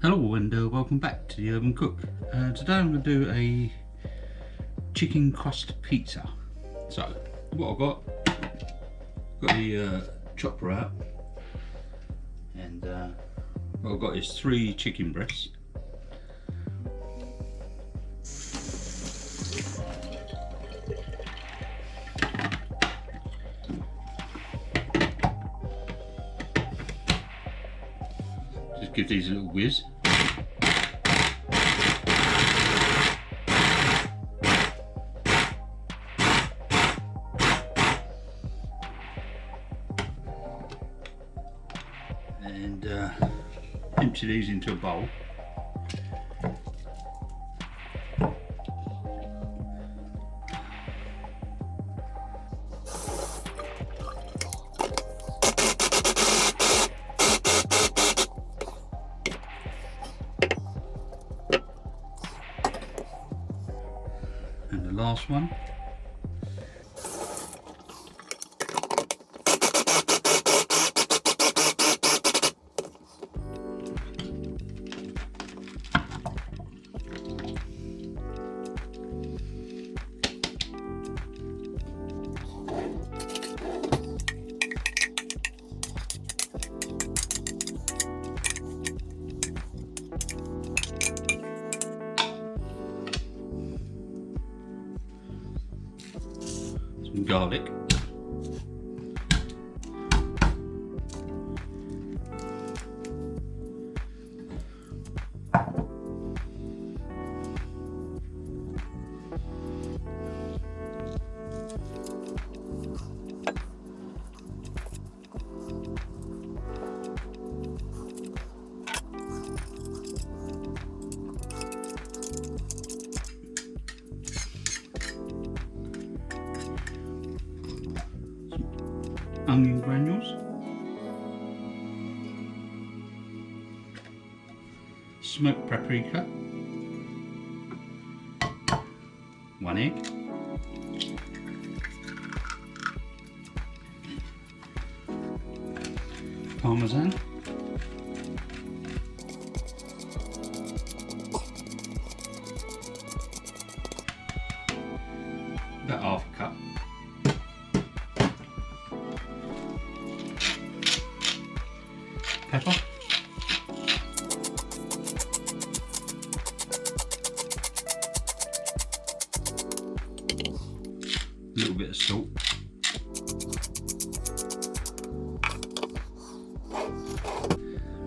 Hello and welcome back to the Urban Cook. Today I'm going to do a chicken crust pizza. So what I've got the chopper out, and what I've got is 3 chicken breasts. Just give these a little whiz. And empty these into a bowl. And the last one. Some garlic, onion granules, smoked paprika, 1 egg, parmesan, about half a cup, pepper, a little bit of salt,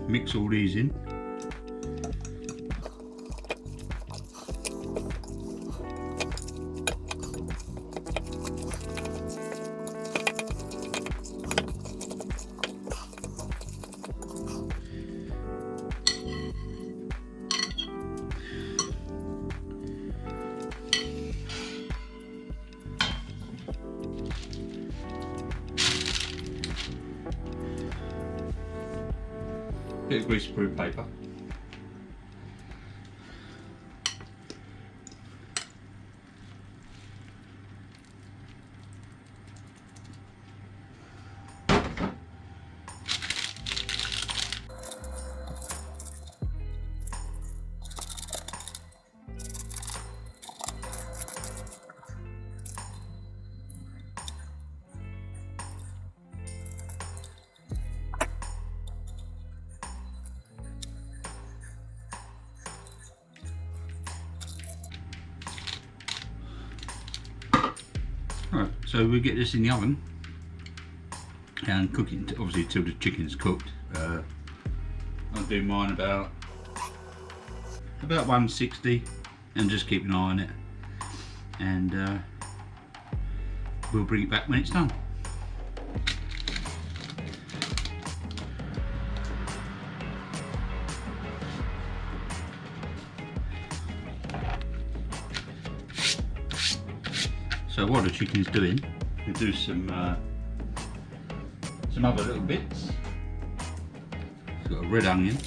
mix all these in. Bit of greaseproof paper. Right, so we get this in the oven and cook it obviously till the chicken's cooked. I'll do mine about 160 and just keep an eye on it, and we'll bring it back when it's done. So while the chicken's doing, we'll do some other little bits. It's got a red onion,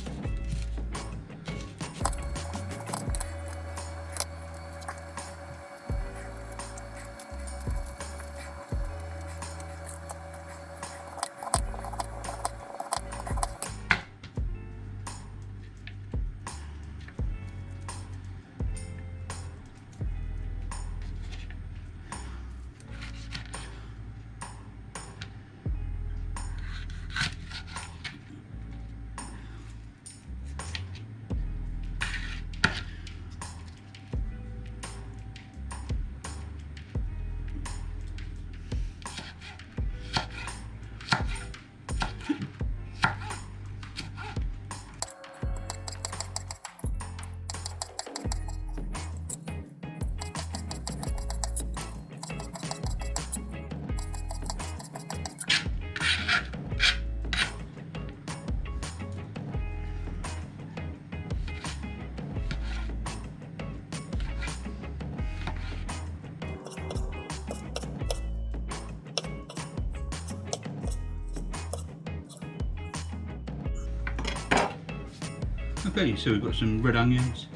Okay, so we've got some red onions,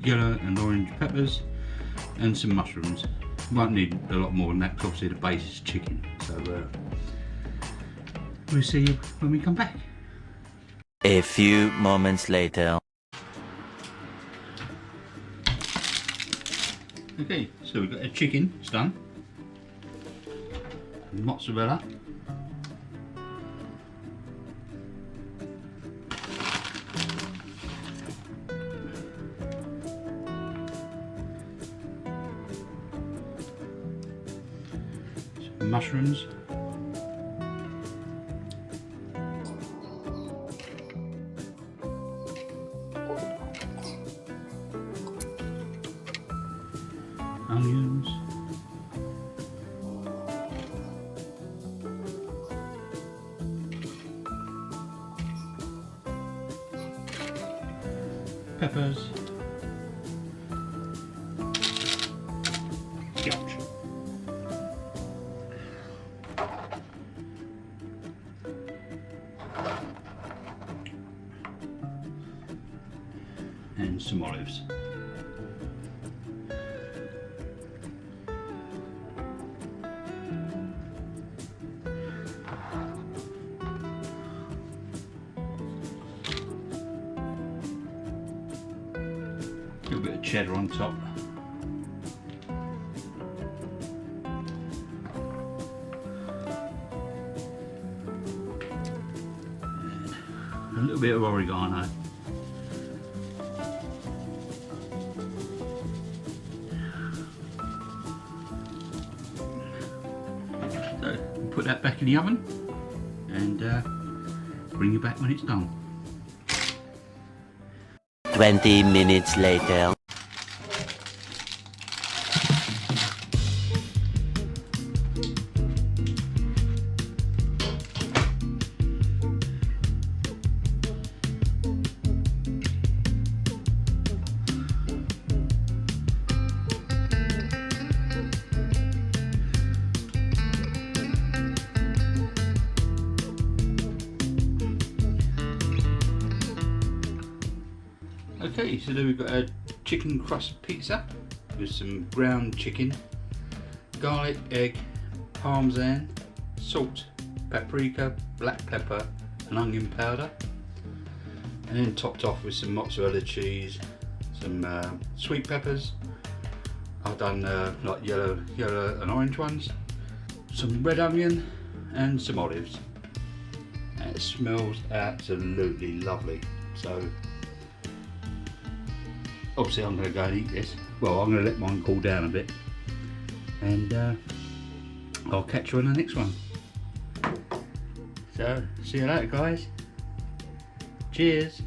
yellow and orange peppers, and some mushrooms. Won't need a lot more than that because obviously the base is chicken. So we'll see you when we come back. A few moments later. Okay, so we've got a chicken, it's done. Mozzarella. Some mushrooms. Onions, peppers, Victure, and some olives. A little bit of cheddar on top. And a little bit of oregano. So we'll put that back in the oven and bring you back when it's done. 20 minutes later. Okay, so there we've got a chicken crust pizza with some ground chicken, garlic, egg, parmesan, salt, paprika, black pepper and onion powder, and then topped off with some mozzarella cheese, some sweet peppers. I've done like yellow and orange ones, some red onion and some olives. And it smells absolutely lovely. So obviously I'm going to go and eat this. Well, I'm going to let mine cool down a bit, and I'll catch you on the next one. So see you later guys. Cheers.